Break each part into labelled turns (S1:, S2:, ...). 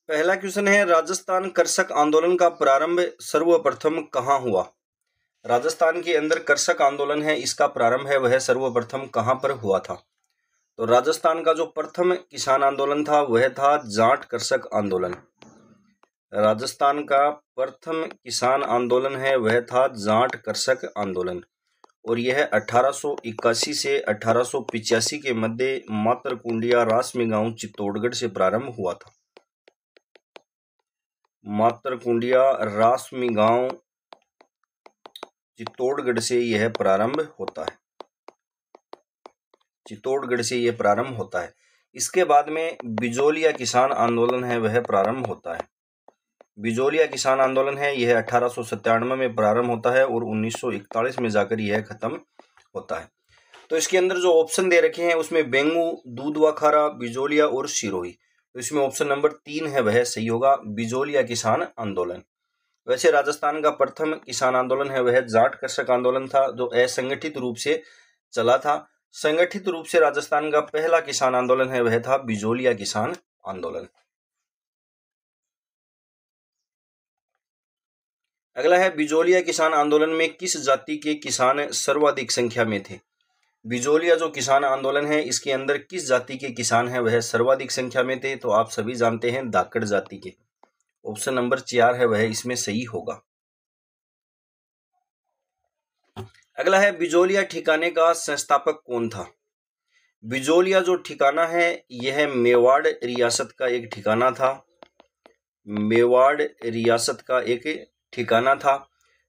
S1: पहला क्वेश्चन है, राजस्थान कृषक आंदोलन का प्रारंभ सर्वप्रथम कहाँ हुआ। राजस्थान के अंदर कृषक आंदोलन है, इसका प्रारंभ है वह सर्वप्रथम कहाँ पर हुआ था। तो राजस्थान का जो प्रथम किसान आंदोलन था वह था जाट कृषक आंदोलन। राजस्थान का प्रथम किसान आंदोलन है वह था जाट कृषक आंदोलन और यह 1881 से 1885 के मध्य मातरकुंडिया रासमी गांव चित्तौड़गढ़ से प्रारंभ हुआ था। मातरकुंडिया रासमी गांव चित्तौड़गढ़ से यह प्रारंभ होता है। चित्तौड़गढ़ से यह प्रारंभ होता है। इसके बाद में बिजोलिया किसान आंदोलन है वह प्रारंभ होता है। बिजोलिया किसान आंदोलन है यह 1897 में प्रारंभ होता है और 1941 में जाकर यह खत्म होता है। तो इसके अंदर जो ऑप्शन दे रखे हैं उसमें बेंगू, दूधवाखारा, बिजोलिया और सिरोही, तो इसमें ऑप्शन नंबर 3 है वह सही होगा, बिजोलिया किसान आंदोलन। वैसे राजस्थान का प्रथम किसान आंदोलन है वह जाट कृषक आंदोलन था जो असंगठित रूप से चला था। संगठित रूप से राजस्थान का पहला किसान आंदोलन है वह था बिजोलिया किसान आंदोलन। अगला है, बिजोलिया किसान आंदोलन में किस जाति के किसान सर्वाधिक संख्या में थे। बिजोलिया जो किसान आंदोलन है इसके अंदर किस जाति के किसान हैं वह सर्वाधिक संख्या में थे। तो आप सभी जानते हैं धाकड़ जाति के। ऑप्शन नंबर 4 है वह इसमें सही होगा। अगला है, बिजोलिया ठिकाने का संस्थापक कौन था। बिजोलिया जो ठिकाना है यह मेवाड़ रियासत का एक ठिकाना था। मेवाड़ रियासत का एक ठिकाना था।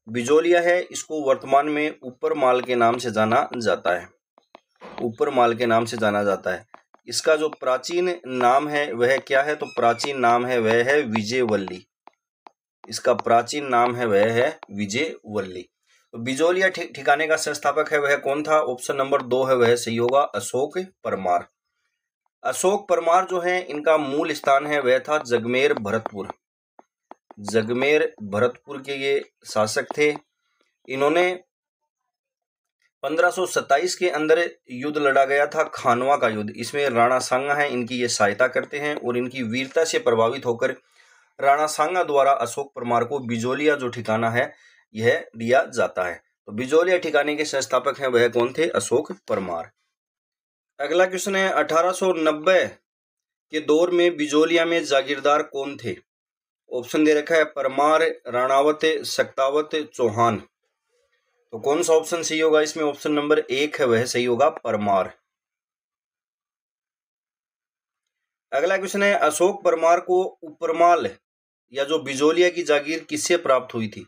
S1: बिजोलिया है इसको वर्तमान में ऊपर माल के नाम से जाना जाता है। ऊपर माल के नाम से जाना जाता है। इसका जो प्राचीन नाम है वह क्या है। तो प्राचीन नाम है वह है विजयवल्ली। इसका प्राचीन नाम है वह है विजयवल्ली। तो बिजोलिया ठिकाने का संस्थापक है वह कौन था। ऑप्शन नंबर 2 है वह सही होगा, अशोक परमार। अशोक परमार जो है इनका मूल स्थान है वह था जगमेर भरतपुर। जगमेर भरतपुर के ये शासक थे। इन्होंने 1527 के अंदर युद्ध लड़ा गया था, खानवा का युद्ध। इसमें राणा सांगा है इनकी ये सहायता करते हैं और इनकी वीरता से प्रभावित होकर राणा सांगा द्वारा अशोक परमार को बिजोलिया जो ठिकाना है यह दिया जाता है। तो बिजोलिया ठिकाने के संस्थापक हैं वह कौन थे, अशोक परमार। अगला क्वेश्चन है, 1890 के दौर में बिजोलिया में जागीरदार कौन थे। ऑप्शन दे रखा है परमार, राणावत, सक्तावत, चौहान। तो कौन सा ऑप्शन सही होगा इसमें। ऑप्शन नंबर 1 है वह सही होगा, परमार। अगला क्वेश्चन है, अशोक परमार को उपरमाल या जो बिजोलिया की जागीर किससे प्राप्त हुई थी।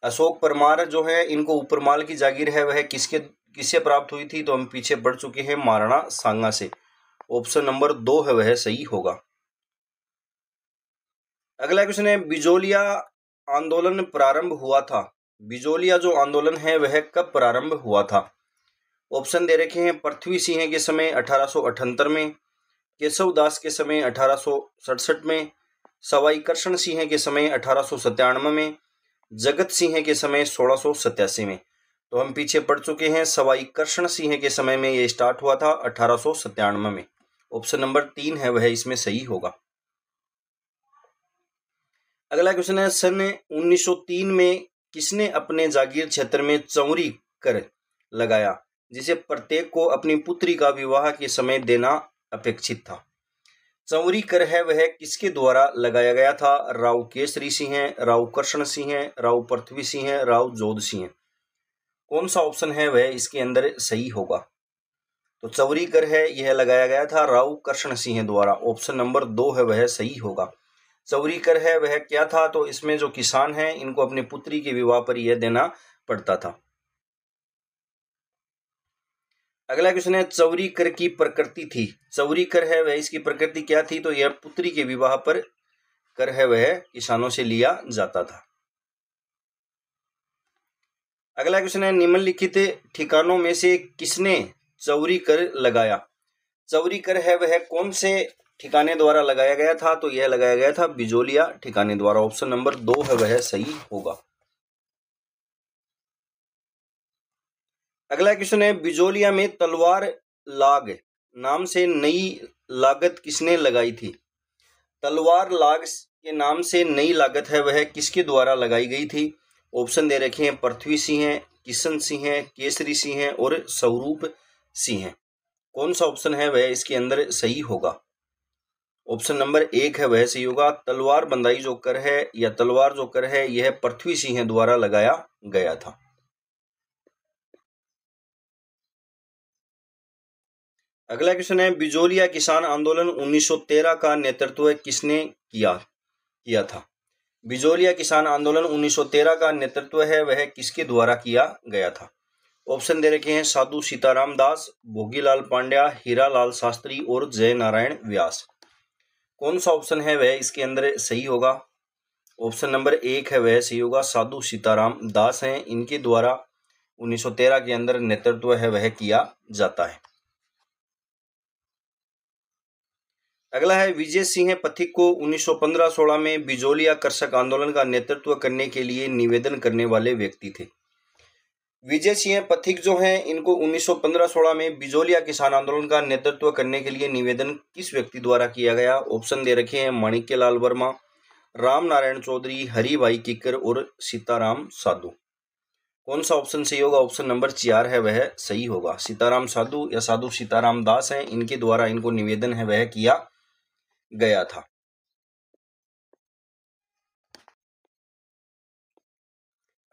S1: अशोक परमार जो है इनको उपरमाल की जागीर है वह किससे प्राप्त हुई थी। तो हम पीछे पढ़ चुके हैं महाराणा सांगा से। ऑप्शन नंबर 2 है वह सही होगा। अगला क्वेश्चन है, बिजोलिया आंदोलन प्रारंभ हुआ था। बिजोलिया जो आंदोलन है वह कब प्रारंभ हुआ था। ऑप्शन दे रखे हैं पृथ्वी सिंह के समय 1878 में, केशव दास के समय 1867 में, सवाई कृष्ण सिंह के समय 1897 में, जगत सिंह के समय 1687 में। तो हम पीछे पढ़ चुके हैं सवाई कृष्ण सिंह के समय में यह स्टार्ट हुआ था 1897 में। ऑप्शन नंबर 3 है वह इसमें सही होगा। अगला क्वेश्चन है, सन 1903 में किसने अपने जागीर क्षेत्र में चौरी कर लगाया जिसे प्रत्येक को अपनी पुत्री का विवाह के समय देना अपेक्षित था। चौरी कर है वह किसके द्वारा लगाया गया था। राव केसरी सिंह, राव कृष्ण सिंह, राव पृथ्वी सिंह, राव जोध सिंह। कौन सा ऑप्शन है वह इसके अंदर सही होगा। तो चौरी कर है यह लगाया गया था राव कृष्ण सिंह द्वारा। ऑप्शन नंबर 2 है वह सही होगा। चौरी कर है वह क्या था। तो इसमें जो किसान हैं इनको अपनी पुत्री के विवाह पर यह देना पड़ता था। अगला क्वेश्चन है, चौरी कर की प्रकृति थी। चौरी कर है वह इसकी प्रकृति क्या थी। तो यह पुत्री के विवाह पर कर है वह किसानों से लिया जाता था। अगला क्वेश्चन है, निम्नलिखित ठिकानों में से किसने चौरी कर लगाया। चौरी कर है वह कौन से ठिकाने द्वारा लगाया गया था। तो यह लगाया गया था बिजोलिया ठिकाने द्वारा। ऑप्शन नंबर 2 है वह सही होगा। अगला क्वेश्चन है, बिजोलिया में तलवार लाग नाम से नई लागत किसने लगाई थी। तलवार लाग के नाम से नई लागत है वह किसके द्वारा लगाई गई थी? ऑप्शन दे रखे हैं पृथ्वी सिंह है, किशन सिंह है, केसरी सिंह है और स्वरूप सिंह है। कौन सा ऑप्शन है वह इसके अंदर सही होगा? ऑप्शन नंबर 1 है वह सही होगा। तलवार बंदाई जो कर है या तलवार जो कर है यह पृथ्वी सिंह द्वारा लगाया गया था। अगला क्वेश्चन है बिजोलिया किसान आंदोलन 1913 का नेतृत्व किसने किया था? बिजोलिया किसान आंदोलन 1913 का नेतृत्व है वह किसके द्वारा किया गया था? ऑप्शन दे रखे हैं साधु सीताराम दास, भोगीलाल पांड्या, हीरालाल शास्त्री और जय नारायण व्यास। कौन सा ऑप्शन है वह इसके अंदर सही होगा? ऑप्शन नंबर 1 है वह सही होगा। साधु सीताराम दास हैं, इनके द्वारा 1913 के अंदर नेतृत्व है वह किया जाता है। अगला है विजय सिंह पथिक को 1915-16 में बिजोलिया कृषक आंदोलन का नेतृत्व करने के लिए निवेदन करने वाले व्यक्ति थे। विजय सिंह पथिक जो हैं इनको 1915-16 में बिजोलिया किसान आंदोलन का नेतृत्व करने के लिए निवेदन किस व्यक्ति द्वारा किया गया? ऑप्शन दे रखे हैं माणिक्यलाल वर्मा, राम नारायण चौधरी, हरिभाई किक्कर और सीताराम साधु। कौन सा ऑप्शन सही होगा? ऑप्शन नंबर 4 है वह सही होगा। सीताराम साधु या साधु सीताराम दास हैं, इनके द्वारा इनको निवेदन है वह किया गया था।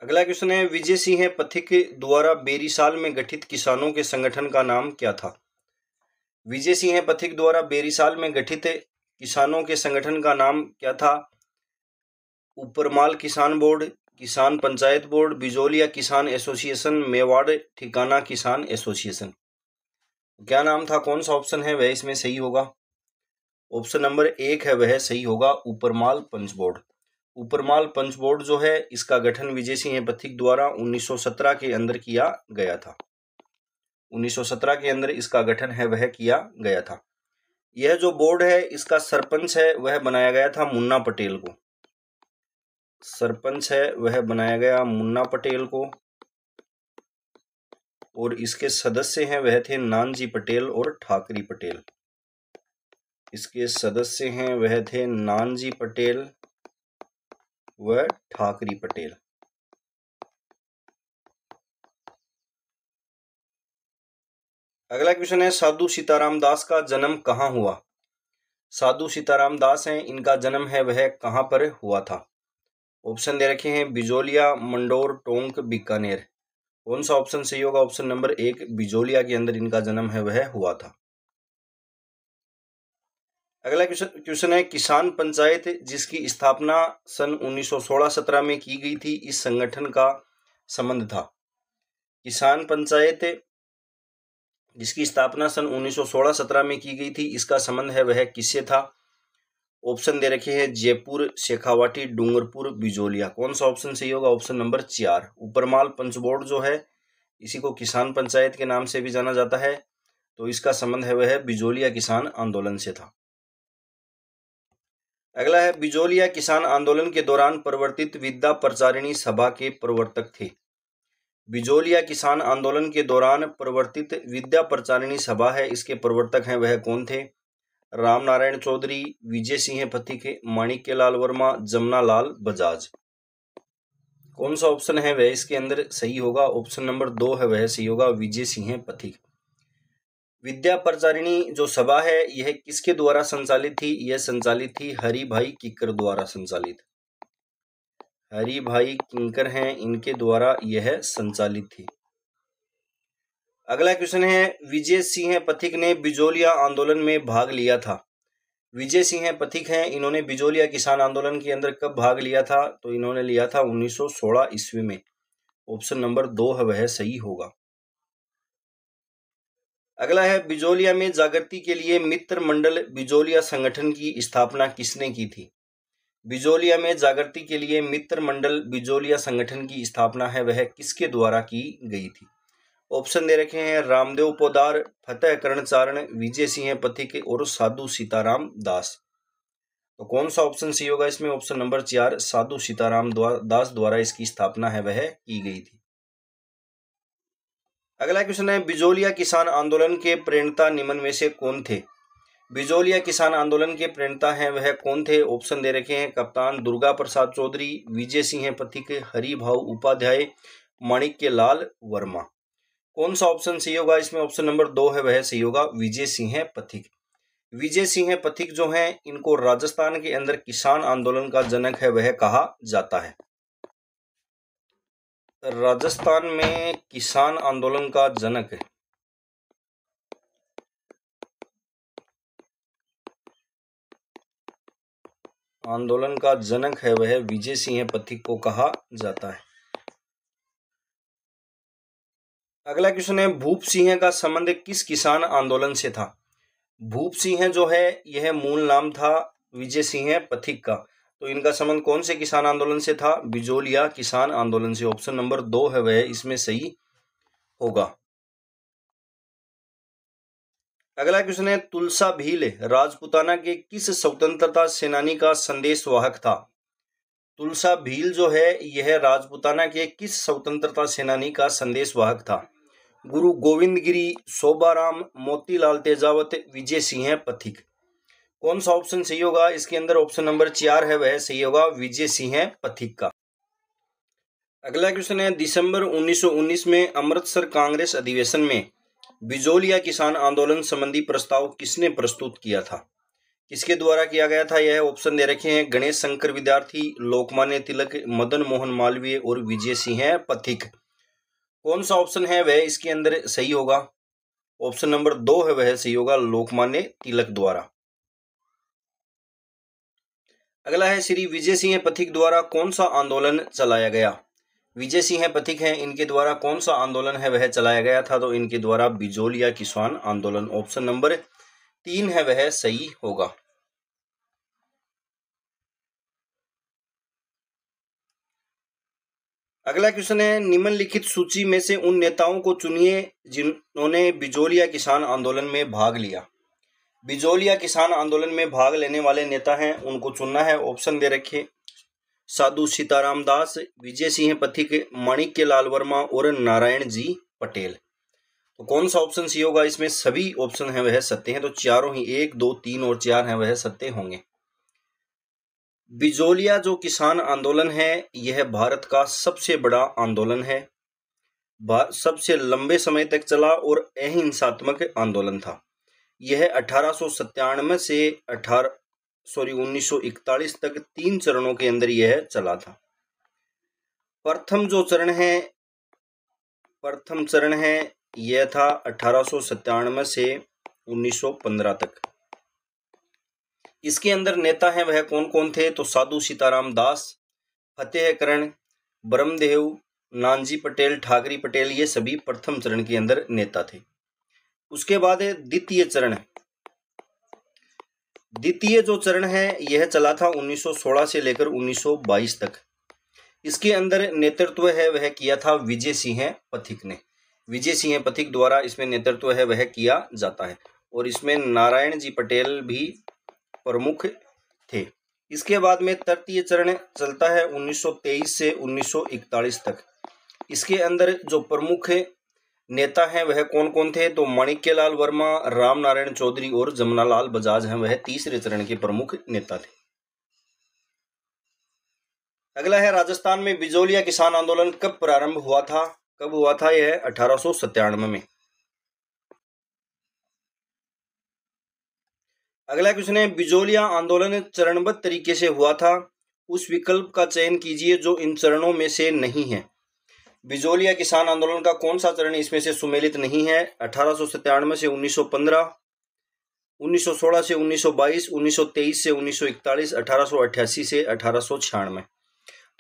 S1: अगला क्वेश्चन है विजय सिंह पथिक द्वारा बेरीसाल में गठित किसानों के संगठन का नाम क्या था? विजय सिंह पथिक द्वारा बेरीसाल में गठित किसानों के संगठन का नाम क्या था? ऊपरमाल किसान बोर्ड, किसान पंचायत बोर्ड, बिजोलिया किसान एसोसिएशन, मेवाड़ ठिकाना किसान एसोसिएशन। क्या नाम था? कौन सा ऑप्शन है वह इसमें सही होगा? ऑप्शन नंबर 1 है वह सही होगा, ऊपरमाल पंच बोर्ड। ऊपरमाल पंच बोर्ड जो है इसका गठन विजय सिंह पथिक द्वारा 1917 के अंदर किया गया था। 1917 के अंदर इसका गठन है वह किया गया था। यह जो बोर्ड है इसका सरपंच है वह बनाया गया था मुन्ना पटेल को। सरपंच है वह बनाया गया मुन्ना पटेल को और इसके सदस्य हैं वह थे नानजी पटेल और ठाकरी पटेल। इसके सदस्य हैं वह थे नानजी पटेल व ठाकरी पटेल। अगला क्वेश्चन है साधु सीताराम दास का जन्म कहाँ हुआ? साधु सीताराम दास हैं, इनका जन्म है वह कहाँ पर हुआ था? ऑप्शन दे रखे हैं बिजोलिया, मंडोर, टोंक, बीकानेर। कौन सा ऑप्शन सही होगा? ऑप्शन नंबर 1 बिजोलिया के अंदर इनका जन्म है वह हुआ था। अगला क्वेश्चन है किसान पंचायत जिसकी स्थापना सन 1916-17 में की गई थी, इस संगठन का संबंध था। किसान पंचायत जिसकी स्थापना सन 1916-17 में की गई थी, इसका संबंध है वह किससे था? ऑप्शन दे रखे हैं जयपुर, शेखावाटी, डूंगरपुर, बिजोलिया। कौन सा ऑप्शन सही होगा? ऑप्शन नंबर 4 ऊपरमाल पंचबोर्ड जो है इसी को किसान पंचायत के नाम से भी जाना जाता है, तो इसका संबंध है वह बिजोलिया किसान आंदोलन से था। अगला है बिजोलिया किसान आंदोलन के दौरान प्रवर्तित विद्या प्रचारिणी सभा के प्रवर्तक थे। बिजोलिया किसान आंदोलन के दौरान प्रवर्तित विद्या प्रचारिणी सभा है, इसके प्रवर्तक हैं वह कौन थे? राम नारायण चौधरी, विजय सिंह पथिक, माणिक्यलाल वर्मा, जमनालाल बजाज। कौन सा ऑप्शन है वह इसके अंदर सही होगा? ऑप्शन नंबर 2 है वह सही होगा, विजय सिंह पथिक। विद्या प्रचारिणी जो सभा है यह किसके द्वारा संचालित थी? यह संचालित थी हरिभाई किक्कर द्वारा संचालित। हरिभाई किंकर हैं, इनके द्वारा यह संचालित थी। अगला क्वेश्चन है विजय सिंह पथिक ने बिजोलिया आंदोलन में भाग लिया था। विजय सिंह पथिक हैं, इन्होंने बिजोलिया किसान आंदोलन के अंदर कब भाग लिया था? तो इन्होंने लिया था 1916 ईस्वी में। ऑप्शन नंबर 2 है वह सही होगा। अगला है बिजोलिया में जागृति के लिए मित्र मंडल बिजोलिया संगठन की स्थापना किसने की थी? बिजोलिया में जागृति के लिए मित्र मंडल बिजोलिया संगठन की स्थापना है वह किसके द्वारा की गई थी? ऑप्शन दे रखे हैं रामदेव पोदार, फतेह कर्णचारण, विजय सिंह पथिक और साधु सीताराम दास। तो कौन सा ऑप्शन सही होगा इसमें? ऑप्शन नंबर 4 साधु सीताराम दास द्वारा इसकी स्थापना है वह की गई थी। अगला क्वेश्चन है बिजोलिया किसान आंदोलन के प्रणेता निम्न में से कौन थे? बिजोलिया किसान आंदोलन के प्रणेता हैं वह कौन थे? ऑप्शन दे रखे हैं कप्तान दुर्गा प्रसाद चौधरी, विजय सिंह पथिक, हरिभाऊ उपाध्याय, माणिक्य लाल वर्मा। कौन सा ऑप्शन सही होगा इसमें? ऑप्शन नंबर 2 है वह सही होगा, विजय सिंह पथिक। विजय सिंह पथिक जो हैं इनको राजस्थान के अंदर किसान आंदोलन का जनक है वह कहा जाता है। राजस्थान में किसान आंदोलन का जनक है वह विजय सिंह पथिक को कहा जाता है। अगला क्वेश्चन है, भूप सिंह का संबंध किस किसान आंदोलन से था? भूप सिंह जो है यह मूल नाम था विजय सिंह पथिक का, तो इनका संबंध कौन से किसान आंदोलन से था? बिजोलिया किसान आंदोलन से। ऑप्शन नंबर 2 है वह इसमें सही होगा। अगला क्वेश्चन है, तुलसा भील राजपूताना के किस स्वतंत्रता सेनानी का संदेशवाहक था? तुलसा भील जो है यह राजपूताना के किस स्वतंत्रता सेनानी का संदेशवाहक था? गुरु गोविंद गिरी, शोभाराम, मोतीलाल तेजावत, विजय सिंह पथिक। कौन सा ऑप्शन सही होगा इसके अंदर? ऑप्शन नंबर 4 है वह सही होगा, विजय सिंह पथिक का। अगला क्वेश्चन है, दिसंबर 1919 में अमृतसर कांग्रेस अधिवेशन में बिजोलिया किसान आंदोलन संबंधी प्रस्ताव किसने प्रस्तुत किया था? किसके द्वारा किया गया था? यह ऑप्शन दे रखे हैं गणेश शंकर विद्यार्थी, लोकमान्य तिलक, मदन मोहन मालवीय और विजय सिंह पथिक। कौन सा ऑप्शन है वह इसके अंदर सही होगा? ऑप्शन नंबर 2 है वह सही होगा, लोकमान्य तिलक द्वारा। अगला है, श्री विजय सिंह पथिक द्वारा कौन सा आंदोलन चलाया गया? विजय सिंह पथिक हैं इनके द्वारा कौन सा आंदोलन है वह चलाया गया था? तो इनके द्वारा बिजोलिया किसान आंदोलन। ऑप्शन नंबर 3 है वह सही होगा। अगला क्वेश्चन है, निम्नलिखित सूची में से उन नेताओं को चुनिए जिन्होंने बिजोलिया किसान आंदोलन में भाग लिया। बिजोलिया किसान आंदोलन में भाग लेने वाले नेता हैं उनको चुनना है। ऑप्शन दे रखे साधु सीताराम दास, विजय सिंह पथिक, माणिक्य लाल वर्मा और नारायण जी पटेल। तो कौन सा ऑप्शन सही होगा इसमें? सभी ऑप्शन है वह सत्य हैं, तो चारों ही 1, 2, 3 और 4 हैं वह सत्य होंगे। बिजोलिया जो किसान आंदोलन है यह भारत का सबसे बड़ा आंदोलन है, सबसे लंबे समय तक चला और अहिंसात्मक आंदोलन था। यह 1897 से 1941 तक 3 चरणों के अंदर यह चला था। प्रथम चरण है यह था 1897 से 1915 तक। इसके अंदर नेता हैं वह कौन कौन थे? तो साधु सीताराम दास, फतेहकरण, ब्रह्मदेव, नानजी पटेल, ठाकरी पटेल, ये सभी प्रथम चरण के अंदर नेता थे। उसके बाद द्वितीय जो चरण है यह चला था 1916 से लेकर 1922 तक। इसके अंदर नेतृत्व है वह किया था विजय सिंह पथिक ने। विजय सिंह पथिक द्वारा इसमें नेतृत्व है वह किया जाता है और इसमें नारायण जी पटेल भी प्रमुख थे। इसके बाद में तृतीय चरण चलता है 1923 से 1941 तक। इसके अंदर जो प्रमुख नेता हैं वह कौन कौन थे? तो माणिक्य लाल वर्मा, राम नारायण चौधरी और जमनालाल बजाज हैं वह तीसरे चरण के प्रमुख नेता थे। अगला है, राजस्थान में बिजोलिया किसान आंदोलन कब प्रारंभ हुआ था? कब हुआ था? यह 1897 में। अगला क्वेश्चन है, बिजोलिया आंदोलन चरणबद्ध तरीके से हुआ था, उस विकल्प का चयन कीजिए जो इन चरणों में से नहीं है। बिजोलिया किसान आंदोलन का कौन सा चरण इसमें से सुमेलित नहीं है? 1897 से 1915, 1916 से 1922, 1923 से 1941, 1888 से 1896।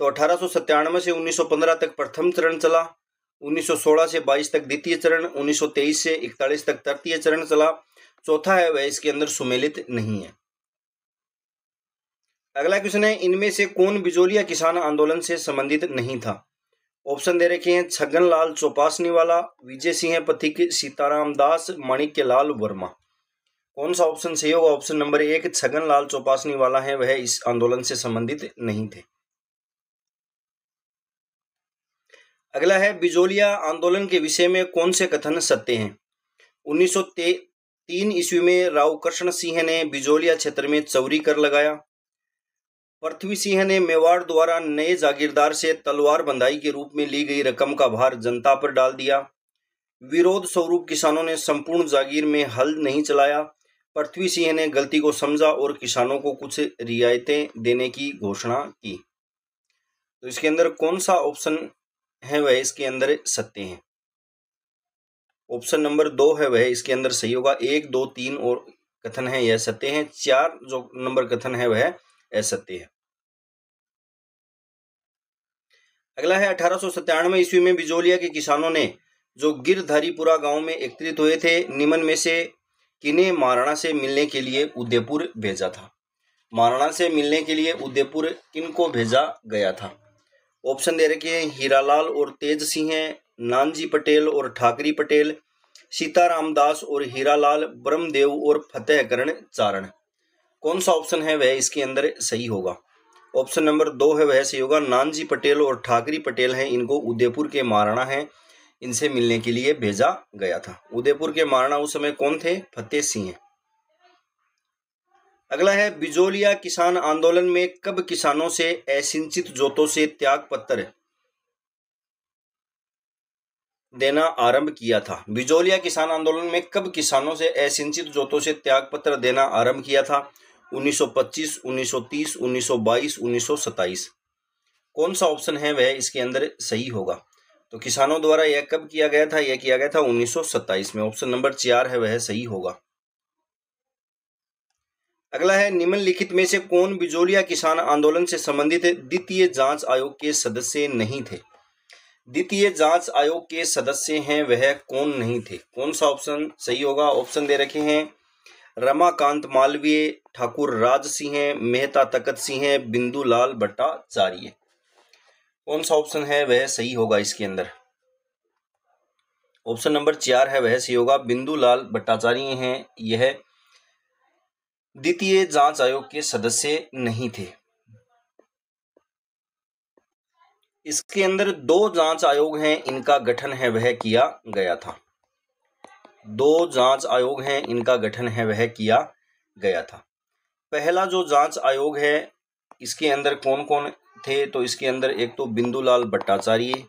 S1: तो 1897 से 1915 तक प्रथम चरण चला, 1916 से 22 तक द्वितीय चरण, 1923 से 41 तक तृतीय चरण चला, चौथा है वह इसके अंदर सुमेलित नहीं है। अगला क्वेश्चन है, इनमें से कौन बिजोलिया किसान आंदोलन से संबंधित नहीं था? ऑप्शन दे रखे हैं छगन लाल चौपासनी वाला, विजय सिंह पथिक, सीताराम दास, माणिक्य लाल वर्मा। कौन सा ऑप्शन सही होगा? ऑप्शन नंबर 1 छगन लाल चौपासनी वाला है वह इस आंदोलन से संबंधित नहीं थे। अगला है, बिजोलिया आंदोलन के विषय में कौन से कथन सत्य हैं? 1923 3 ईस्वी में राव कृष्ण सिंह ने बिजोलिया क्षेत्र में चौरी कर लगाया। पृथ्वी सिंह ने मेवाड़ द्वारा नए जागीरदार से तलवार बंधाई के रूप में ली गई रकम का भार जनता पर डाल दिया। विरोध स्वरूप किसानों ने संपूर्ण जागीर में हल नहीं चलाया। पृथ्वी सिंह ने गलती को समझा और किसानों को कुछ रियायतें देने की घोषणा की। तो इसके अंदर कौन सा ऑप्शन है वह इसके अंदर सत्य है? ऑप्शन नंबर 2 है वह इसके अंदर सही होगा। 1, 2, 3 और कथन है यह सत्य है। 4 जो नंबर कथन है वह असत्य है। अगला है 1897 ईस्वी में बिजोलिया के किसानों ने जो गिरधारीपुरा गांव में एकत्रित हुए थे, निम्न में से किन्हें महाराणा से मिलने के लिए उदयपुर भेजा था? महाराणा से मिलने के लिए उदयपुर किनको भेजा गया था? ऑप्शन दे रखे हैं हीरालाल और तेज सिंह, नानजी पटेल और ठाकरी पटेल, सीताराम दास और हीरालाल, ब्रह्मदेव और फतेहकरण चारण। कौन सा ऑप्शन है वह इसके अंदर सही होगा? ऑप्शन नंबर 2 है वह सही होगा। नानजी पटेल और ठाकरी पटेल हैं, इनको उदयपुर के महाराणा हैं, इनसे मिलने के लिए भेजा गया था। उदयपुर के महाराणा उस समय कौन थे? फतेह सिंह। अगला है बिजोलिया किसान आंदोलन में कब किसानों से असिंचित जोतों से त्याग पत्र देना आरंभ किया था? बिजोलिया किसान आंदोलन में कब किसानों से असिंचित जोतों से त्याग पत्र देना आरंभ किया था? 1925, 1930, 1922, 1927। कौन सा ऑप्शन है वह इसके अंदर सही होगा? तो किसानों द्वारा यह कब किया गया था? यह किया गया था 1927 में। ऑप्शन नंबर 4 है वह सही होगा। अगला है निम्नलिखित में से कौन बिजोलिया किसान आंदोलन से संबंधित द्वितीय जांच आयोग के सदस्य नहीं थे? द्वितीय जांच आयोग के सदस्य हैं वह कौन नहीं थे? कौन सा ऑप्शन सही होगा? ऑप्शन दे रखे हैं रमाकांत मालवीय, ठाकुर राज सिंह, मेहता तकत सिंह, बिंदुलाल भट्टाचार्य। कौन सा ऑप्शन है वह सही होगा इसके अंदर? ऑप्शन नंबर 4 है वह सही होगा। बिंदुलाल भट्टाचार्य हैं, यह द्वितीय जांच आयोग के सदस्य नहीं थे। इसके अंदर 2 जांच आयोग हैं, इनका गठन है वह किया गया था। 2 जांच आयोग हैं, इनका गठन है वह किया गया था। पहला जो जांच आयोग है इसके अंदर कौन कौन थे? तो इसके अंदर एक तो बिंदुलाल भट्टाचार्य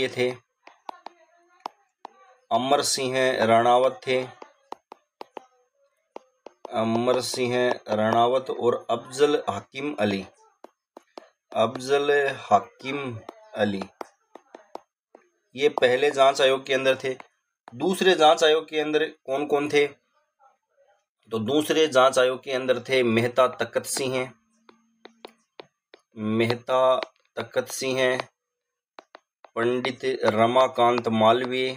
S1: थे, अमर सिंह राणावत और अफजल हकीम अली, ये पहले जांच आयोग के अंदर थे। दूसरे जांच आयोग के अंदर कौन कौन थे? तो दूसरे जांच आयोग के अंदर थे मेहता तकत सिंह, पंडित रमाकांत मालवीय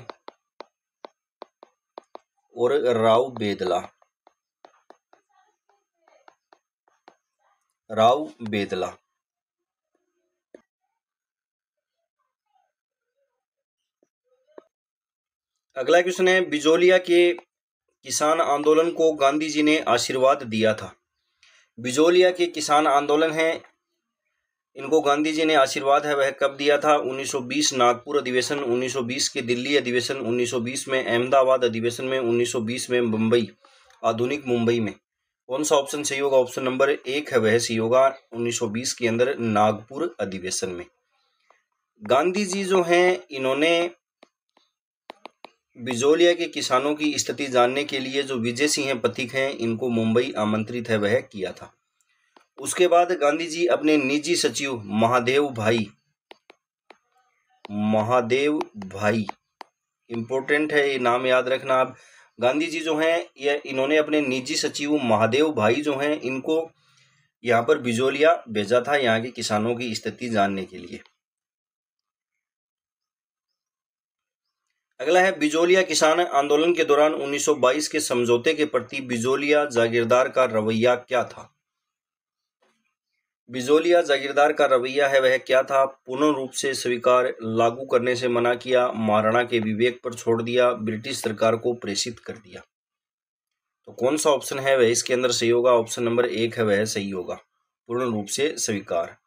S1: और राव बेदला। अगला क्वेश्चन है बिजोलिया के किसान आंदोलन को गांधी जी ने आशीर्वाद दिया था? बिजोलिया के किसान आंदोलन है, इनको गांधी जी ने आशीर्वाद है वह कब दिया था? 1920 नागपुर अधिवेशन, 1920 के दिल्ली अधिवेशन, 1920 में अहमदाबाद अधिवेशन में, 1920 में मुंबई, आधुनिक मुंबई में। कौन सा ऑप्शन सही होगा? ऑप्शन नंबर 1 है वह सही होगा। 1920 के अंदर नागपुर अधिवेशन में। गांधी जी जो हैं इन्होंने बिजोलिया के किसानों की स्थिति जानने के लिए जो विजय सिंह पथिक हैं इनको मुंबई आमंत्रित है वह किया था। उसके बाद गांधी जी अपने निजी सचिव महादेव भाई, इंपॉर्टेंट है ये नाम याद रखना आप। गांधी जी जो हैं ये इन्होंने अपने निजी सचिव महादेव भाई जो हैं इनको यहाँ पर बिजोलिया भेजा था यहाँ के किसानों की स्थिति जानने के लिए। अगला है बिजोलिया किसान आंदोलन के दौरान 1922 के समझौते के प्रति बिजोलिया जागीरदार का रवैया क्या था? बिजोलिया जागीरदार का रवैया है वह क्या था? पूर्ण रूप से स्वीकार, लागू करने से मना किया, महाराणा के विवेक पर छोड़ दिया, ब्रिटिश सरकार को प्रेषित कर दिया। तो कौन सा ऑप्शन है वह इसके अंदर सही होगा? ऑप्शन नंबर 1 है वह सही होगा, पूर्ण रूप से स्वीकार।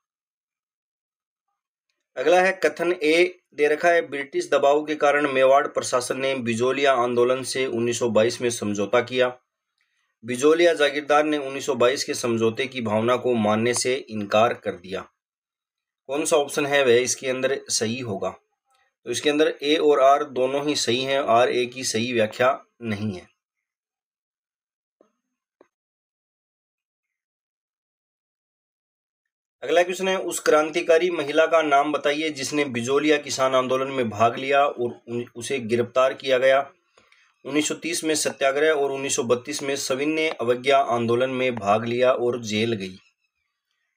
S1: अगला है कथन ए दे रखा है ब्रिटिश दबाव के कारण मेवाड़ प्रशासन ने बिजोलिया आंदोलन से 1922 में समझौता किया। बिजोलिया जागीरदार ने 1922 के समझौते की भावना को मानने से इनकार कर दिया। कौन सा ऑप्शन है वह इसके अंदर सही होगा? तो इसके अंदर ए और आर दोनों ही सही हैं, आर ए की सही व्याख्या नहीं है। अगला क्वेश्चन है, उस क्रांतिकारी महिला का नाम बताइए जिसने बिजोलिया किसान आंदोलन में भाग लिया और उसे गिरफ्तार किया गया। 1930 में सत्याग्रह और 1932 में सविनय अवज्ञा आंदोलन में भाग लिया और जेल गई।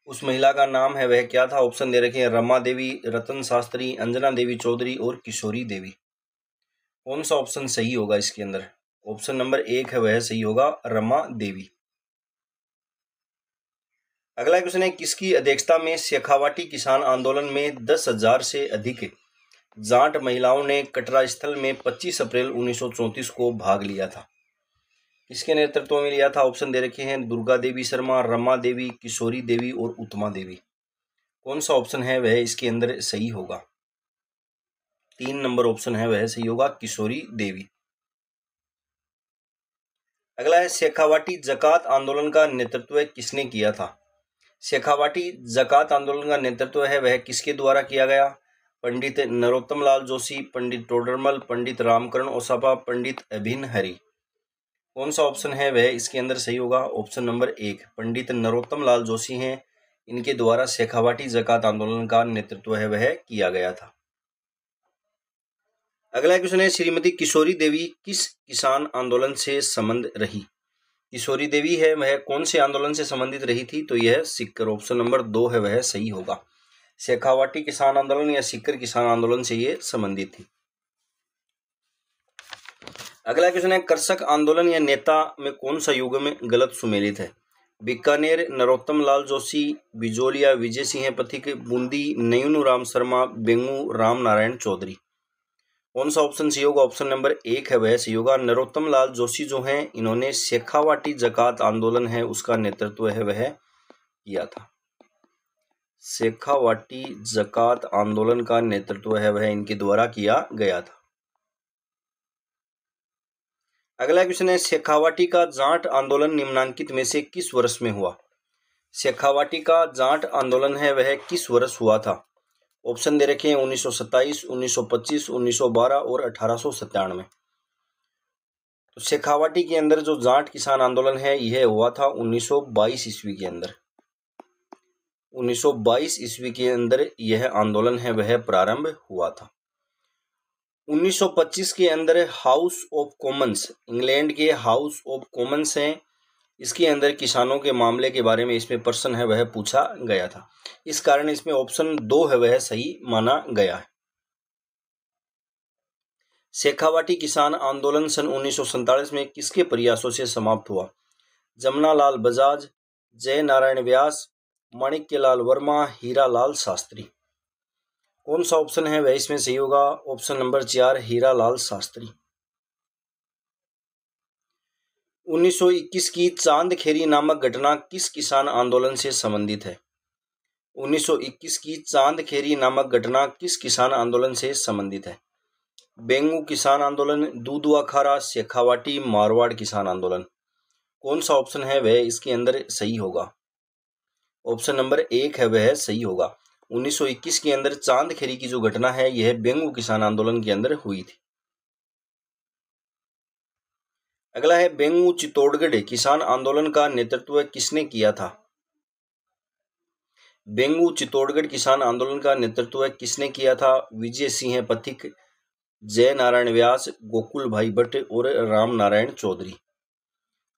S1: उस महिला का नाम है वह क्या था? ऑप्शन दे रखे हैं रमा देवी, रतन शास्त्री, अंजना देवी चौधरी और किशोरी देवी। कौन सा ऑप्शन सही होगा इसके अंदर? ऑप्शन नंबर 1 है वह सही होगा, रमा देवी। अगला क्वेश्चन है, किसकी अध्यक्षता में शेखावाटी किसान आंदोलन में 10,000 से अधिक जाट महिलाओं ने कटरा स्थल में 25 अप्रैल 1934 को भाग लिया था? किसके नेतृत्व में लिया था? ऑप्शन दे रखे हैं दुर्गा देवी शर्मा, रमा देवी, किशोरी देवी और उत्तमा देवी। कौन सा ऑप्शन है वह इसके अंदर सही होगा? 3 नंबर ऑप्शन है वह सही होगा, किशोरी देवी। अगला है, शेखावाटी जकात आंदोलन का नेतृत्व किसने किया था? शेखावाटी जकात आंदोलन का नेतृत्व है वह किसके द्वारा किया गया? पंडित नरोत्तम लाल जोशी, पंडित टोडरमल, पंडित रामकरण ओसापा, पंडित अभिन हरि। कौन सा ऑप्शन है वह इसके अंदर सही होगा? ऑप्शन नंबर 1 पंडित नरोत्तम लाल जोशी हैं, इनके द्वारा शेखावाटी जकात आंदोलन का नेतृत्व है वह किया गया था। अगला क्वेश्चन है, श्रीमती किशोरी देवी किस किसान आंदोलन से संबंध रही? किशोरी देवी है वह कौन से आंदोलन से संबंधित रही थी? तो यह सिक्कर, ऑप्शन नंबर 2 है वह सही होगा। शेखावाटी किसान आंदोलन या सिक्कर किसान आंदोलन से ये संबंधित थी। अगला क्वेश्चन है, कृषक आंदोलन या नेता में कौन सा युग में गलत सुमेलित है? बीकानेर नरोत्तम लाल जोशी, बिजोलिया विजय सिंह पथिक, बूंदी नयनू राम शर्मा, बेंगू राम नारायण चौधरी। कौन सा ऑप्शन सही होगा? ऑप्शन नंबर 1 है वह सही होगा। नरोत्तम लाल जोशी जो हैं इन्होंने शेखावाटी जकात आंदोलन है उसका नेतृत्व है वह किया था। शेखावाटी जकात आंदोलन का नेतृत्व है वह इनके द्वारा किया गया था। अगला क्वेश्चन है, शेखावाटी का जाट आंदोलन निम्नांकित में से किस वर्ष में हुआ? शेखावाटी का जाट आंदोलन है वह किस वर्ष हुआ था? ऑप्शन दे रखे हैं 1927, 1925, 1912 और 1897। तो शेखावाटी के अंदर जो जाट किसान आंदोलन है यह हुआ था 1922 ईस्वी के अंदर। 1922 ईस्वी के अंदर यह आंदोलन है वह प्रारंभ हुआ था। 1925 के अंदर हाउस ऑफ कॉमन्स, इंग्लैंड के हाउस ऑफ कॉमन्स हैं, इसके अंदर किसानों के मामले के बारे में इसमें प्रश्न है वह पूछा गया था। इस कारण इसमें ऑप्शन 2 है वह सही माना गया है। शेखावाटी किसान आंदोलन सन 1947 में किसके प्रयासों से समाप्त हुआ? जमनालाल बजाज, जय नारायण व्यास, माणिक्यलाल वर्मा, हीरालाल शास्त्री। कौन सा ऑप्शन है वह इसमें सही होगा? Option number 4 Hiralal Shastri. 1921 की चांदखेरी नामक घटना किस किसान आंदोलन से संबंधित है? 1921 की चांदखेरी नामक घटना किस किसान आंदोलन से संबंधित है? बेंगू किसान आंदोलन, दूधवा खारा, शेखावाटी, मारवाड़ किसान आंदोलन। कौन सा ऑप्शन है वह इसके अंदर सही होगा? ऑप्शन नंबर 1 है वह सही होगा। 1921 के अंदर चांदखेरी की जो घटना है यह बेंगू किसान आंदोलन के अंदर हुई थी। अगला है, बेंगू चित्तौड़गढ़ किसान आंदोलन का नेतृत्व किसने किया था? बेंगू चित्तौड़गढ़ किसान आंदोलन का नेतृत्व किसने किया था? विजय सिंह पथिक, जय नारायण व्यास, गोकुल भाई भट्ट और राम नारायण चौधरी।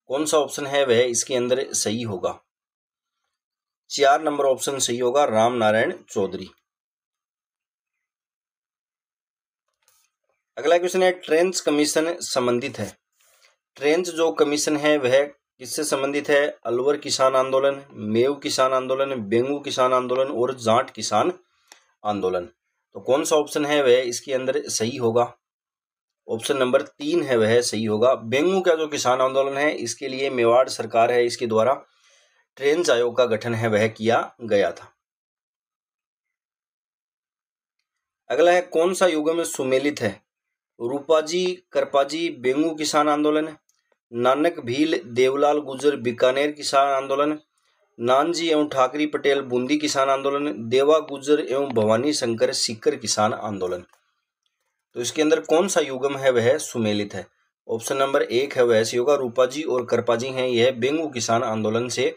S1: कौन सा ऑप्शन है वह इसके अंदर सही होगा? 4 नंबर ऑप्शन सही होगा, राम नारायण चौधरी। अगला क्वेश्चन है, ट्रेंच कमीशन संबंधित है। ट्रेंच जो कमीशन है वह किससे संबंधित है? अलवर किसान आंदोलन, मेव किसान आंदोलन, बेंगू किसान आंदोलन और जाट किसान आंदोलन। तो कौन सा ऑप्शन है वह इसके अंदर सही होगा? ऑप्शन नंबर 3 है वह सही होगा। बेंगू का जो किसान आंदोलन है इसके लिए मेवाड़ सरकार है इसके द्वारा ट्रेंच आयोग का गठन है वह किया गया था। अगला है कौन सा युगम सुमेलित है? रूपाजी, करपाजी, बेंगू किसान आंदोलन, नानक भील, देवलाल गुर्जर बीकानेर किसान आंदोलन, नानजी एवं ठाकरी पटेल बूंदी किसान आंदोलन, देवा गुर्जर एवं भवानी शंकर सीकर किसान आंदोलन। तो इसके अंदर कौन सा युगम है वह सुमेलित है? ऑप्शन नंबर 1 है वह सही होगा। रूपाजी और करपाजी हैं, यह बेंगू किसान आंदोलन से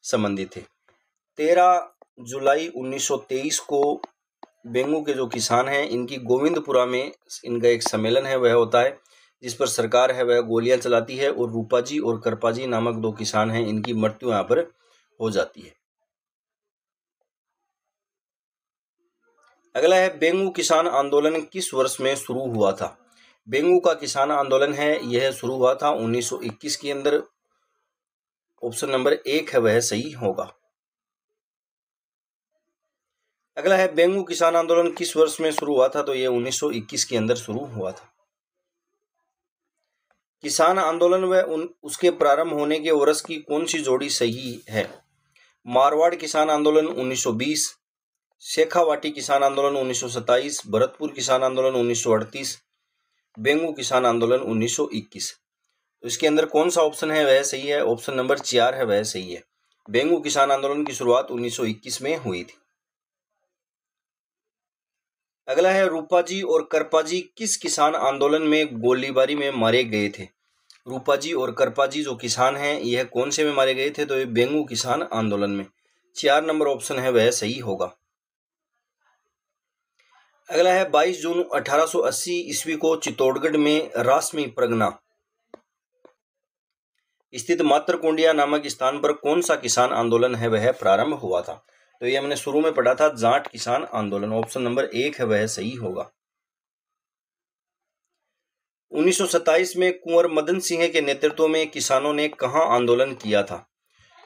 S1: संबंधित थे। 13 जुलाई 1923 को बेंगू के जो किसान हैं इनकी गोविंदपुरा में इनका एक सम्मेलन है वह होता है, जिस पर सरकार है वह गोलियां चलाती है और रूपाजी और करपाजी नामक 2 किसान हैं, इनकी मृत्यु यहाँ पर हो जाती है। अगला है बेंगू किसान आंदोलन किस वर्ष में शुरू हुआ था? बेंगू का किसान आंदोलन है यह शुरू हुआ था 1921 के अंदर। ऑप्शन नंबर 1 है वह सही होगा। अगला है बेंगू किसान आंदोलन किस वर्ष में शुरू हुआ था? तो यह 1921 के अंदर शुरू हुआ था। किसान आंदोलन व उसके प्रारंभ होने के वर्ष की कौन सी जोड़ी सही है? मारवाड़ किसान आंदोलन 1920, शेखावाटी किसान आंदोलन 1927, भरतपुर किसान आंदोलन 1938, बेंगू किसान आंदोलन 1921। तो इसके अंदर कौन सा ऑप्शन है वह सही है? ऑप्शन नंबर 4 है वह सही है। बेंगू किसान आंदोलन की शुरुआत 1921 में हुई थी। अगला है रूपाजी और करपाजी किस किसान आंदोलन में गोलीबारी में मारे गए थे? रूपाजी और करपाजी जो किसान हैं यह कौन से में मारे गए थे? तो ये बेंगू किसान आंदोलन में। 4 नंबर ऑप्शन है वह सही होगा। अगला है 22 जून 1880 ईस्वी को चित्तौड़गढ़ में रासमी प्रगना स्थित मातरकुंडिया नामक स्थान पर कौन सा किसान आंदोलन है वह प्रारंभ हुआ था? तो ये हमने शुरू में पढ़ा था, जाट किसान आंदोलन। ऑप्शन नंबर 1 है वह सही होगा। 1927 में कुंवर मदन सिंह के नेतृत्व में किसानों ने कहां आंदोलन किया था?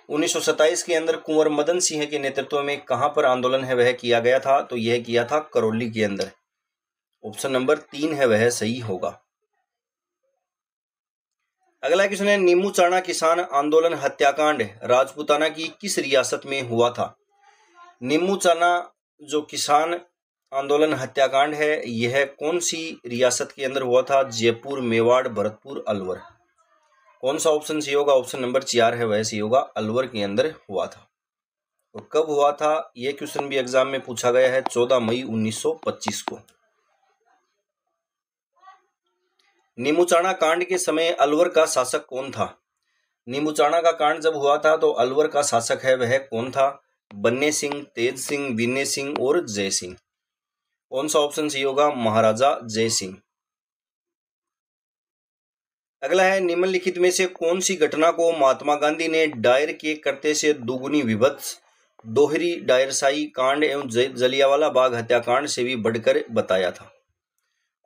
S1: 1927 के अंदर कुंवर मदन सिंह के नेतृत्व में कहां पर आंदोलन है वह किया गया था? तो यह किया था करौली के अंदर। ऑप्शन नंबर 3 है वह सही होगा। अगला क्वेश्चन है नीमू चाणा किसान आंदोलन हत्याकांड राजपूताना की किस रियासत में हुआ था? नीमू चाणा जो किसान आंदोलन हत्याकांड है यह कौन सी रियासत के अंदर हुआ था? जयपुर, मेवाड़, भरतपुर, अलवर। कौन सा ऑप्शन सही होगा? ऑप्शन नंबर 4 है वह सही होगा। अलवर के अंदर हुआ था। तो कब हुआ था? यह क्वेश्चन भी एग्जाम में पूछा गया है 14 मई 1925 को। नीमूचाणा कांड के समय अलवर का शासक कौन था? नीमूचाणा का कांड जब हुआ था तो अलवर का शासक है वह कौन था? बन्ने सिंह, तेज सिंह, विनय सिंह और जय सिंह। कौन सा ऑप्शन सही होगा? महाराजा जय सिंह। अगला है निम्नलिखित में से कौन सी घटना को महात्मा गांधी ने दायर के करते से दुगुनी विभत्स, दोहरी डायरशाही कांड एवं जलियांवाला बाग हत्याकांड से भी बढ़कर बताया था?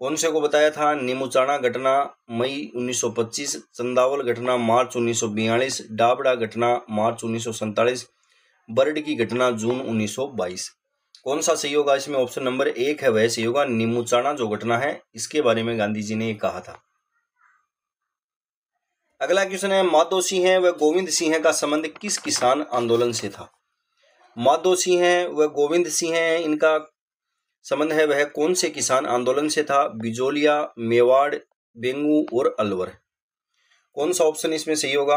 S1: कौन से को बताया था? नीमूचाणा घटना मई 1925, चंदावल घटना मार्च 1942, डाबड़ा घटना मार्च 1947, बर्ड की घटना जून 1922। कौन सा सही होगा इसमें? ऑप्शन नंबर 1 है वह सही होगा। नीमूचाणा जो घटना है इसके बारे में गांधी जी ने कहा था। अगला क्वेश्चन है माधो सिंह व गोविंद सिंह का संबंध किस किसान आंदोलन से था? माधो सिंह व गोविंद सिंह इनका संबंध है वह कौन से किसान आंदोलन से था? बिजोलिया, मेवाड़, बेंगू और अलवर। कौन सा ऑप्शन इसमें सही होगा?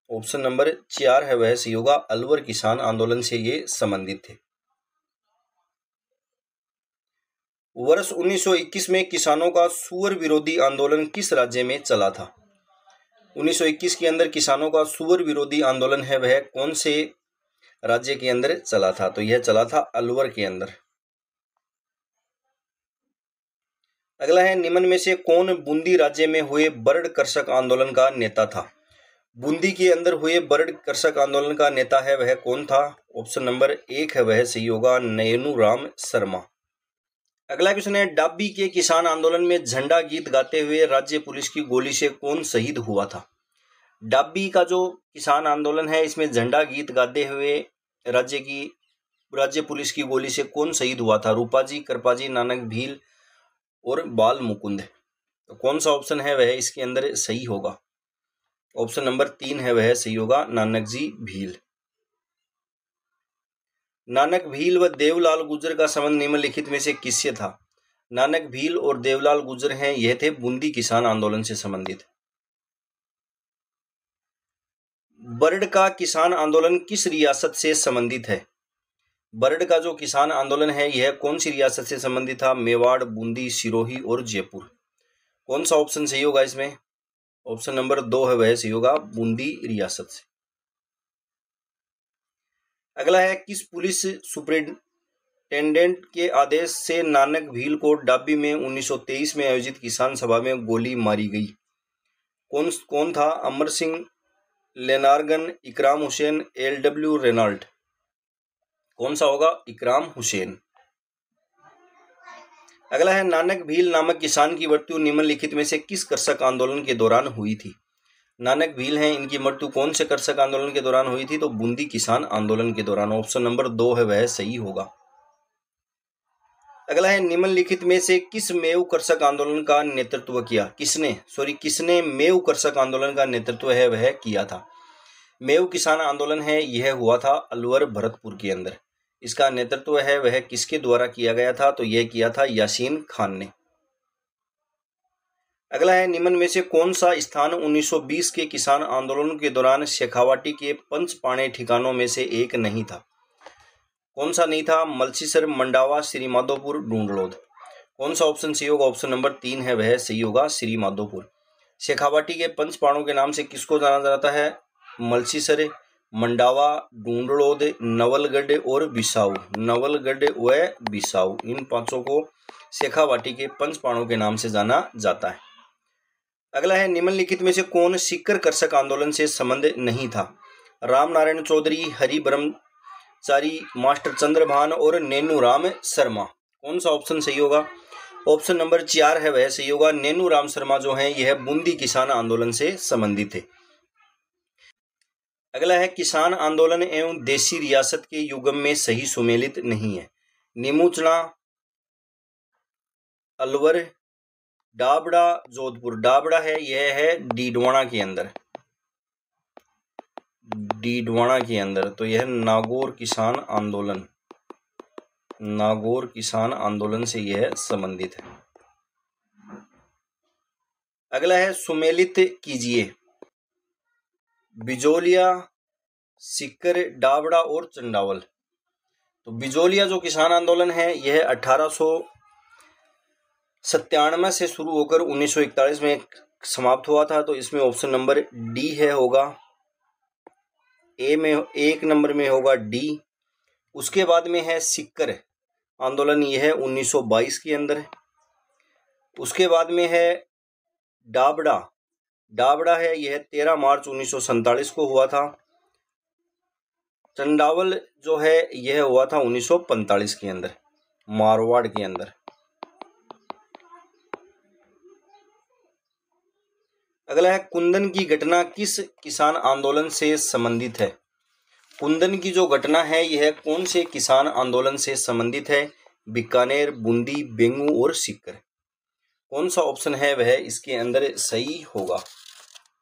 S1: ऑप्शन नंबर 4 है वह सही होगा। अलवर किसान आंदोलन से ये संबंधित थे। वर्ष 1921 में किसानों का सुअर विरोधी आंदोलन किस राज्य में चला था? 1921 के अंदर किसानों का सुअर विरोधी आंदोलन है वह कौन से राज्य के अंदर चला था? तो यह चला था अलवर के अंदर। अगला है निम्न में से कौन बूंदी राज्य में हुए बर्ड कृषक आंदोलन का नेता था? बूंदी के अंदर हुए बर्ड कृषक आंदोलन का नेता है वह कौन था? ऑप्शन नंबर 1 है वह सही होगा। नयनू राम शर्मा। अगला क्वेश्चन है डाबी के किसान आंदोलन में झंडा गीत गाते हुए राज्य पुलिस की गोली से कौन शहीद हुआ था? डाबी का जो किसान आंदोलन है इसमें झंडा गीत गाते हुए राज्य पुलिस की गोली से कौन शहीद हुआ था? रूपाजी, करपाजी, नानक भील और बाल मुकुंद। तो कौन सा ऑप्शन है वह इसके अंदर सही होगा? ऑप्शन नंबर 3 है वह सही होगा। नानक जी भील। नानक भील व देवलाल गुर्जर का संबंध निम्नलिखित में से किससे था? नानक भील और देवलाल गुर्जर हैं, यह थे बूंदी किसान आंदोलन से संबंधित। बरड का किसान आंदोलन किस रियासत से संबंधित है? बरड का जो किसान आंदोलन है यह कौन सी रियासत से संबंधित था? मेवाड़, बूंदी, सिरोही और जयपुर। कौन सा ऑप्शन सही होगा इसमें? ऑप्शन नंबर 2 है वह सही होगा, बूंदी रियासत से। अगला है, किस पुलिस सुपरिटेंडेंट के आदेश से नानक भील को डाबी में 1923 में आयोजित किसान सभा में गोली मारी गई? कौन था? अमर सिंह, लेनार्गन, इकराम हुसैन, LW रेनाल्ट। कौन सा होगा? इकराम हुसैन। अगला है, नानक भील नामक किसान की मृत्यु निम्नलिखित में से किस कृषक आंदोलन के दौरान हुई थी? नानक भील हैं, इनकी मृत्यु कौन से कृषक आंदोलन के दौरान हुई थी? तो बूंदी किसान आंदोलन के दौरान। ऑप्शन नंबर 2 है वह सही होगा। अगला है, निम्नलिखित में से किस मेव कृषक आंदोलन का नेतृत्व किया? किसने मेव कृषक आंदोलन का नेतृत्व है वह किया था? मेव किसान आंदोलन है यह हुआ था अलवर भरतपुर के अंदर। इसका नेतृत्व है वह किसके द्वारा किया गया था? तो यह किया था यासीन खान ने। अगला है, निम्न में से कौन सा स्थान 1920 के किसान आंदोलन के दौरान शेखावाटी के पंचपाणे ठिकानों में से एक नहीं था? कौन सा नहीं था? मलसीसर, मंडावा, श्री माधोपुर, ढूंढलोद। कौन सा ऑप्शन सही होगा? ऑप्शन नंबर 3 है वह सही होगा, श्री माधोपुर। शेखावाटी के पंचपाणों के नाम से किसको जाना जाता है? मलसीसर, मंडावा, ढूंढलोद, नवलगढ़ और बिसाऊ। नवलगढ़ व बिसाऊ, इन पांचों को शेखावाटी के पंचपाणों के नाम से जाना जाता है। अगला है, निम्नलिखित में से कौन सीकर कृषक आंदोलन से संबंध नहीं था? राम नारायण चौधरी, हरि ब्रह्मचारी, मास्टर चंद्रभान और नेनू राम शर्मा। कौन सा ऑप्शन सही होगा? ऑप्शन नंबर 4 है वह सही होगा। नेनू राम शर्मा जो हैं यह बूंदी किसान आंदोलन से संबंधित थे। अगला है, किसान आंदोलन एवं देशी रियासत के युग्म में सही सुमेलित नहीं है। नीमूचना, अलवर, डाबड़ा, जोधपुर। डाबड़ा है यह है डीडवाना के अंदर, डीडवाना के अंदर। तो यह नागौर किसान आंदोलन, नागौर किसान आंदोलन से यह संबंधित है। अगला है, सुमेलित कीजिए बिजोलिया, सीकर, डाबड़ा और चंडावल। तो बिजोलिया जो किसान आंदोलन है यह 1897 से शुरू होकर 1941 में समाप्त हुआ था। तो इसमें ऑप्शन नंबर डी है होगा, ए में 1 नंबर में होगा डी। उसके बाद में है सीकर आंदोलन, यह है 1922 के अंदर। उसके बाद में है डाबड़ा, डाबड़ा है यह 13 मार्च 1947 को हुआ था। चंडावल जो है यह हुआ था 1945 के अंदर, मारवाड़ के अंदर। अगला है, कुंदन की घटना किस किसान आंदोलन से संबंधित है? कुंदन की जो घटना है यह कौन से किसान आंदोलन से संबंधित है? बीकानेर, बूंदी, बेंगू और सीकर। कौन सा ऑप्शन है वह इसके अंदर सही होगा?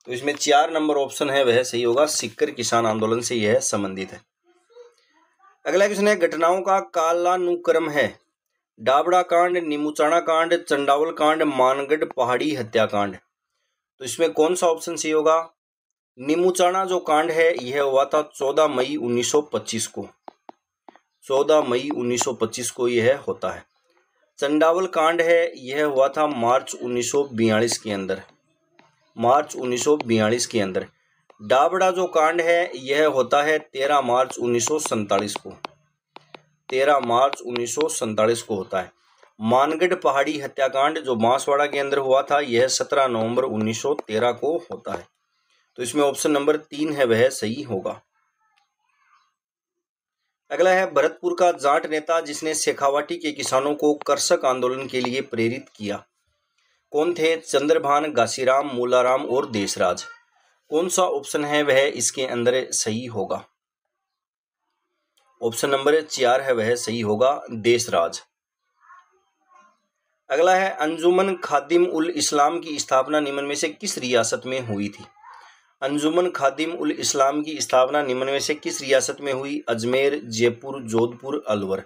S1: तो इसमें 4 नंबर ऑप्शन है वह सही होगा, सीकर किसान आंदोलन से यह संबंधित है। अगला क्वेश्चन है, घटनाओं का कालानुक्रम है। डाबड़ा कांड, नीमूचाणा कांड, चंडावल कांड, मानगढ़ पहाड़ी हत्याकांड। तो इसमें कौन सा ऑप्शन सही होगा? नीमूचाणा जो कांड है यह हुआ था 14 मई 1925 को, 14 मई 1925 को यह होता है। चंडावल कांड है यह हुआ था मार्च 1942 के अंदर, मार्च 1942 के अंदर। डाबड़ा जो कांड है यह होता है 13 मार्च 1947 को, 13 मार्च 1947 को होता है। मानगढ़ पहाड़ी हत्याकांड जो बांसवाड़ा के अंदर हुआ था यह 17 नवंबर 1913 को होता है। तो इसमें ऑप्शन नंबर 3 है वह सही होगा। अगला है, भरतपुर का जाट नेता जिसने शेखावाटी के किसानों को कृषक आंदोलन के लिए प्रेरित किया, कौन थे? चंद्रभान, घासीराम, मूलाराम और देशराज। कौन सा ऑप्शन है वह इसके अंदर सही होगा? ऑप्शन नंबर 4 है वह सही होगा, देशराज। अगला है, अंजुमन खादिम उल इस्लाम की स्थापना निम्न में से किस रियासत में हुई थी? अंजुमन खादिम उल इस्लाम की स्थापना निम्न में से किस रियासत में हुई? अजमेर, जयपुर, जोधपुर, अलवर।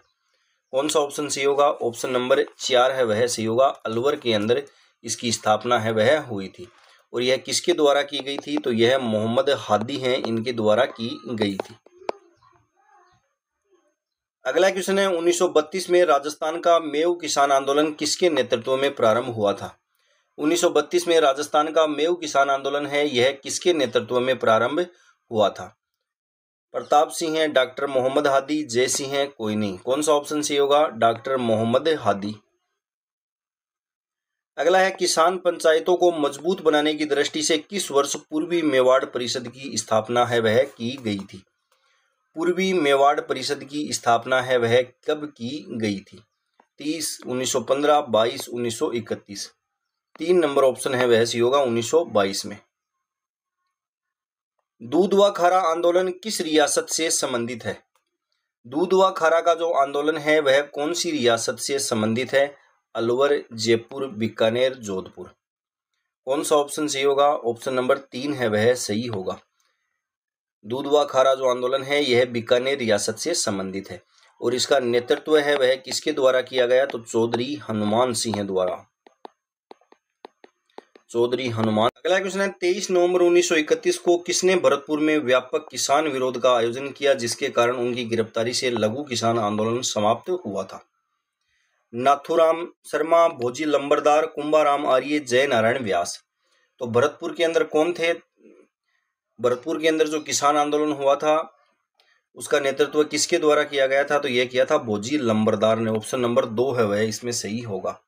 S1: कौन सा ऑप्शन सही होगा? ऑप्शन नंबर 4 है वह सही होगा। अलवर के अंदर इसकी स्थापना है वह हुई थी। और यह किसके द्वारा की गई थी? तो यह मोहम्मद हादी हैं, इनके द्वारा की गई थी। अगला क्वेश्चन है 1932 में राजस्थान का मेव किसान आंदोलन किसके नेतृत्व में प्रारंभ हुआ था? 1932 में राजस्थान का मेव किसान आंदोलन है, यह किसके नेतृत्व में प्रारंभ हुआ था? प्रताप सिंह है, डॉक्टर मोहम्मद हादी, जय सिंह है, कोई नहीं। कौन सा ऑप्शन सही होगा? डॉक्टर मोहम्मद हादी। अगला है किसान पंचायतों को मजबूत बनाने की दृष्टि से किस वर्ष पूर्वी मेवाड़ परिषद की स्थापना है वह की गई थी? पूर्वी मेवाड़ परिषद की स्थापना है वह कब की गई थी? 30, 1915, 22, 1931। 3 नंबर ऑप्शन है वह सही होगा 1922 में। दूध व खारा आंदोलन किस रियासत से संबंधित है? दूध व खारा का जो आंदोलन है वह कौन सी रियासत से संबंधित है? अलवर, जयपुर, बीकानेर, जोधपुर। कौन सा ऑप्शन सही होगा? ऑप्शन नंबर 3 है वह सही होगा। दूध व खारा जो आंदोलन है यह बीकानेर रियासत से संबंधित है और इसका नेतृत्व है वह किसके द्वारा किया गया? तो चौधरी हनुमान सिंह द्वारा। चौधरी हनुमान। अगला क्वेश्चन है 23 नवंबर 1931 को किसने भरतपुर में व्यापक किसान विरोध का आयोजन किया जिसके कारण उनकी गिरफ्तारी से लघु किसान आंदोलन समाप्त हुआ था? नाथूराम शर्मा, भोजी लंबरदार, कुंभाराम आर्य, जय नारायण व्यास। तो भरतपुर के अंदर कौन थे? भरतपुर के अंदर जो किसान आंदोलन हुआ था उसका नेतृत्व किसके द्वारा किया गया था? तो यह किया था भोजी लंबरदार ने। ऑप्शन नंबर 2 है वह इसमें सही होगा।